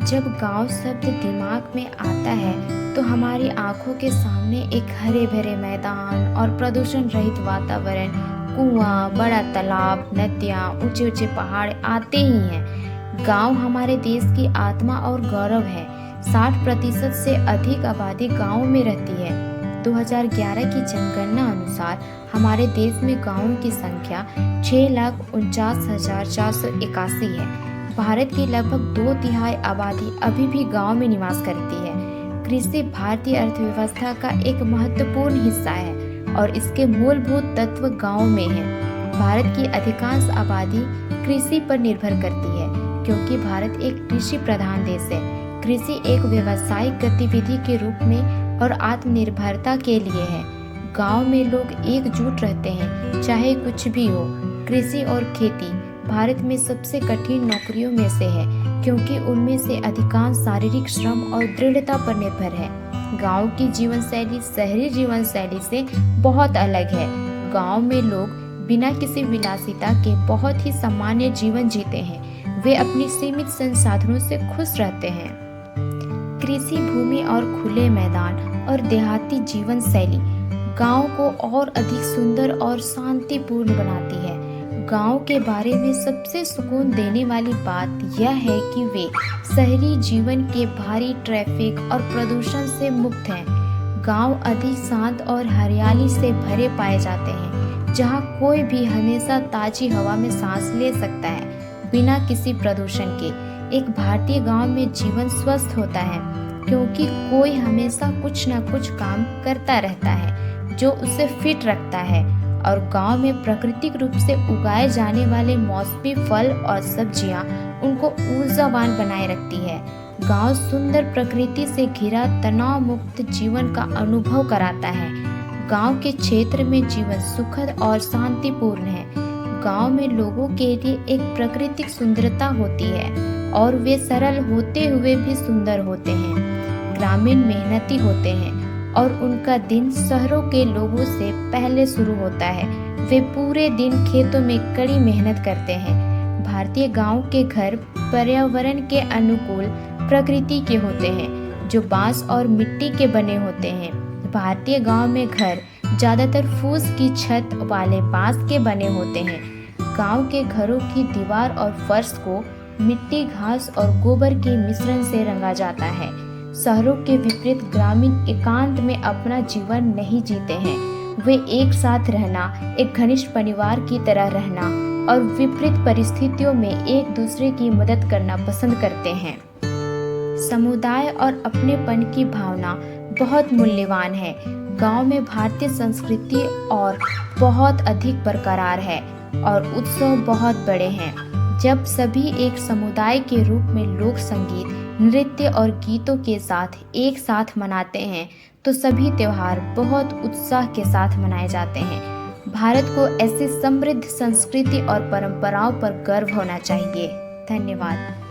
जब गांव शब्द दिमाग में आता है तो हमारी आंखों के सामने एक हरे भरे मैदान और प्रदूषण रहित वातावरण, कुआं, बड़ा तालाब, नदियाँ, ऊंचे ऊंचे पहाड़ आते ही हैं। गांव हमारे देश की आत्मा और गौरव है। 60% से अधिक आबादी गांव में रहती है। 2011 की जनगणना अनुसार हमारे देश में गांवों की संख्या 6,49,481 है। भारत की लगभग 2/3 आबादी अभी भी गांव में निवास करती है। कृषि भारतीय अर्थव्यवस्था का एक महत्वपूर्ण हिस्सा है और इसके मूलभूत तत्व गांव में हैं। भारत की अधिकांश आबादी कृषि पर निर्भर करती है क्योंकि भारत एक कृषि प्रधान देश है। कृषि एक व्यावसायिक गतिविधि के रूप में और आत्मनिर्भरता के लिए है। गांव में लोग एकजुट रहते हैं, चाहे कुछ भी हो। कृषि और खेती भारत में सबसे कठिन नौकरियों में से है क्योंकि उनमें से अधिकांश शारीरिक श्रम और दृढ़ता पर निर्भर है। गांव की जीवन शैली शहरी जीवन शैली से बहुत अलग है। गांव में लोग बिना किसी विलासिता के बहुत ही सामान्य जीवन जीते हैं। वे अपनी सीमित संसाधनों से खुश रहते हैं। कृषि भूमि और खुले मैदान और देहाती जीवन शैली गांव को और अधिक सुंदर और शांतिपूर्ण बनाती है। गांव के बारे में सबसे सुकून देने वाली बात यह है कि वे शहरी जीवन के भारी ट्रैफिक और प्रदूषण से मुक्त हैं। गांव अधिक शांत और हरियाली से भरे पाए जाते हैं, जहां कोई भी हमेशा ताजी हवा में सांस ले सकता है बिना किसी प्रदूषण के। एक भारतीय गांव में जीवन स्वस्थ होता है क्योंकि कोई हमेशा कुछ न कुछ काम करता रहता है जो उसे फिट रखता है। और गांव में प्राकृतिक रूप से उगाए जाने वाले मौसमी फल और सब्जियां उनको ऊर्जावान बनाए रखती है। गांव सुंदर प्रकृति से घिरा तनाव मुक्त जीवन का अनुभव कराता है। गांव के क्षेत्र में जीवन सुखद और शांतिपूर्ण है। गांव में लोगों के लिए एक प्राकृतिक सुंदरता होती है और वे सरल होते हुए भी सुंदर होते हैं। ग्रामीण मेहनती होते हैं और उनका दिन शहरों के लोगों से पहले शुरू होता है। वे पूरे दिन खेतों में कड़ी मेहनत करते हैं। भारतीय गांव के घर पर्यावरण के अनुकूल प्रकृति के होते हैं जो बांस और मिट्टी के बने होते हैं। भारतीय गांव में घर ज्यादातर फूस की छत वाले बांस के बने होते हैं। गांव के घरों की दीवार और फर्श को मिट्टी, घास और गोबर के मिश्रण से रंगा जाता है। शहरों के विपरीत ग्रामीण एकांत में अपना जीवन नहीं जीते हैं। वे एक साथ रहना, एक घनिष्ठ परिवार की तरह रहना और विपरीत परिस्थितियों में एक दूसरे की मदद करना पसंद करते हैं। समुदाय और अपनेपन की भावना बहुत मूल्यवान है। गांव में भारतीय संस्कृति और बहुत अधिक बरकरार है और उत्सव बहुत बड़े हैं। जब सभी एक समुदाय के रूप में लोक संगीत, नृत्य और गीतों के साथ एक साथ मनाते हैं तो सभी त्योहार बहुत उत्साह के साथ मनाए जाते हैं। भारत को ऐसी समृद्ध संस्कृति और परंपराओं पर गर्व होना चाहिए। धन्यवाद।